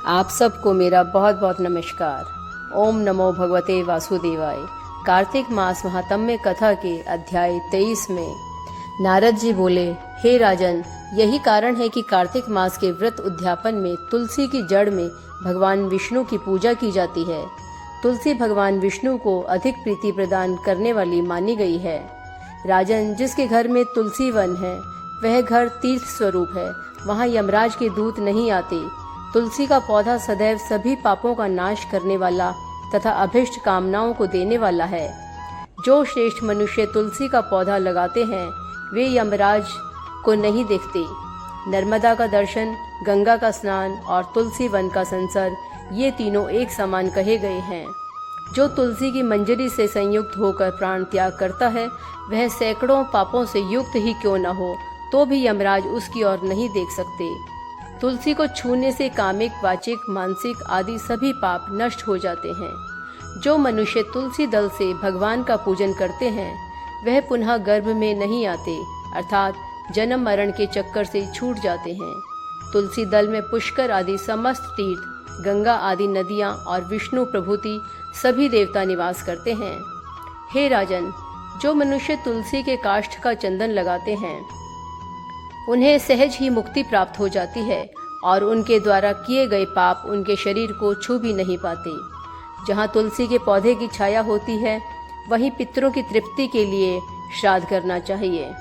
आप सबको मेरा बहुत बहुत नमस्कार। ओम नमो भगवते वासुदेवाय। कार्तिक मास महात्म्य कथा के अध्याय 23 में नारद जी बोले, हे राजन, यही कारण है कि कार्तिक मास के व्रत उद्यापन में तुलसी की जड़ में भगवान विष्णु की पूजा की जाती है। तुलसी भगवान विष्णु को अधिक प्रीति प्रदान करने वाली मानी गई है। राजन, जिसके घर में तुलसी वन है वह घर तीर्थ स्वरूप है, वहाँ यमराज के दूत नहीं आते। तुलसी का पौधा सदैव सभी पापों का नाश करने वाला तथा अभिष्ट कामनाओं को देने वाला है। जो श्रेष्ठ मनुष्य तुलसी का पौधा लगाते हैं वे यमराज को नहीं देखते। नर्मदा का दर्शन, गंगा का स्नान और तुलसी वन का संसर्ग, ये तीनों एक समान कहे गए हैं। जो तुलसी की मंजरी से संयुक्त होकर प्राण त्याग करता है वह सैकड़ों पापों से युक्त ही क्यों न हो तो भी यमराज उसकी ओर नहीं देख सकते। तुलसी को छूने से कामिक, वाचिक, मानसिक आदि सभी पाप नष्ट हो जाते हैं। जो मनुष्य तुलसी दल से भगवान का पूजन करते हैं वह पुनः गर्भ में नहीं आते, अर्थात जन्म मरण के चक्कर से छूट जाते हैं। तुलसी दल में पुष्कर आदि समस्त तीर्थ, गंगा आदि नदियाँ और विष्णु प्रभृति सभी देवता निवास करते हैं। हे राजन, जो मनुष्य तुलसी के काष्ठ का चंदन लगाते हैं उन्हें सहज ही मुक्ति प्राप्त हो जाती है और उनके द्वारा किए गए पाप उनके शरीर को छू भी नहीं पाते। जहाँ तुलसी के पौधे की छाया होती है वहीं पितरों की तृप्ति के लिए श्राद्ध करना चाहिए।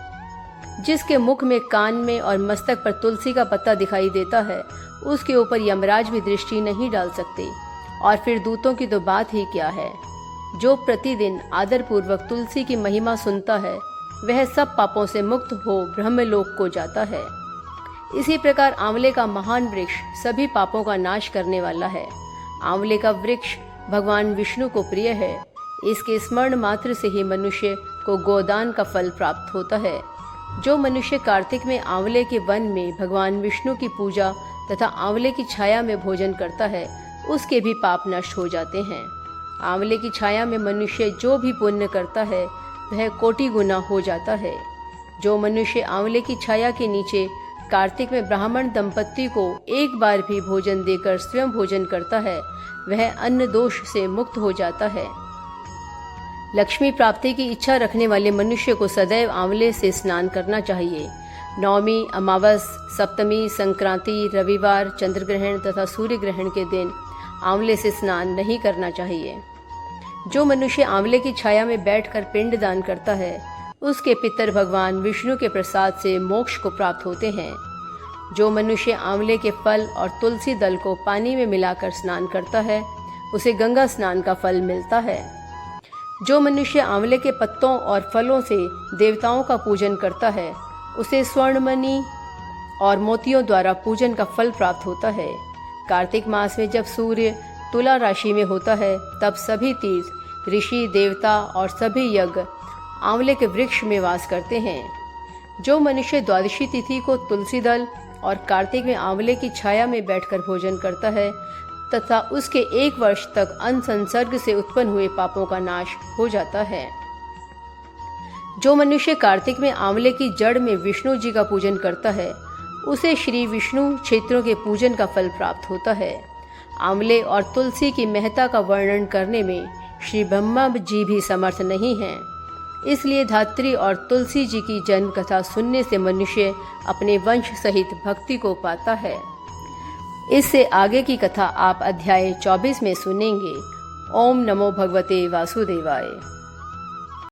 जिसके मुख में, कान में और मस्तक पर तुलसी का पत्ता दिखाई देता है उसके ऊपर यमराज भी दृष्टि नहीं डाल सकते, और फिर दूतों की तो बात ही क्या है। जो प्रतिदिन आदरपूर्वक तुलसी की महिमा सुनता है वह सब पापों से मुक्त हो ब्रह्मलोक को जाता है। इसी प्रकार आंवले का महान वृक्ष सभी पापों का नाश करने वाला है। आंवले का वृक्ष भगवान विष्णु को प्रिय है। इसके स्मरण मात्र से ही मनुष्य को गोदान का फल प्राप्त होता है। जो मनुष्य कार्तिक में आंवले के वन में भगवान विष्णु की पूजा तथा आंवले की छाया में भोजन करता है उसके भी पाप नष्ट हो जाते हैं। आंवले की छाया में मनुष्य जो भी पुण्य करता है वह कोटि गुना हो जाता है। जो मनुष्य आंवले की छाया के नीचे कार्तिक में ब्राह्मण दंपत्ति को एक बार भी भोजन देकर स्वयं भोजन करता है वह अन्न दोष से मुक्त हो जाता है। लक्ष्मी प्राप्ति की इच्छा रखने वाले मनुष्य को सदैव आंवले से स्नान करना चाहिए। नवमी, अमावस, सप्तमी, संक्रांति, रविवार, चंद्रग्रहण तथा सूर्य ग्रहण के दिन आंवले से स्नान नहीं करना चाहिए। जो मनुष्य आंवले की छाया में बैठकर पिंड दान करता है उसके पितर भगवान विष्णु के प्रसाद से मोक्ष को प्राप्त होते हैं। जो मनुष्य आंवले के फल और तुलसी दल को पानी में मिलाकर स्नान करता है उसे गंगा स्नान का फल मिलता है। जो मनुष्य आंवले के पत्तों और फलों से देवताओं का पूजन करता है उसे स्वर्णमणि और मोतियों द्वारा पूजन का फल प्राप्त होता है। कार्तिक मास में जब सूर्य तुला राशि में होता है तब सभी तीर्थ, ऋषि, देवता और सभी यज्ञ आंवले के वृक्ष में वास करते हैं। जो मनुष्य द्वादशी तिथि को तुलसी दल और कार्तिक में आंवले की छाया में बैठकर भोजन करता है तथा उसके 1 वर्ष तक अन्न संसर्ग से उत्पन्न हुए पापों का नाश हो जाता है। जो मनुष्य कार्तिक में आंवले की जड़ में विष्णु जी का पूजन करता है उसे श्री विष्णु क्षेत्रों के पूजन का फल प्राप्त होता है। आंवले और तुलसी की महत्ता का वर्णन करने में श्री ब्रह्मा जी भी समर्थ नहीं हैं। इसलिए धात्री और तुलसी जी की जन्म कथा सुनने से मनुष्य अपने वंश सहित भक्ति को पाता है। इससे आगे की कथा आप अध्याय 24 में सुनेंगे। ओम नमो भगवते वासुदेवाय।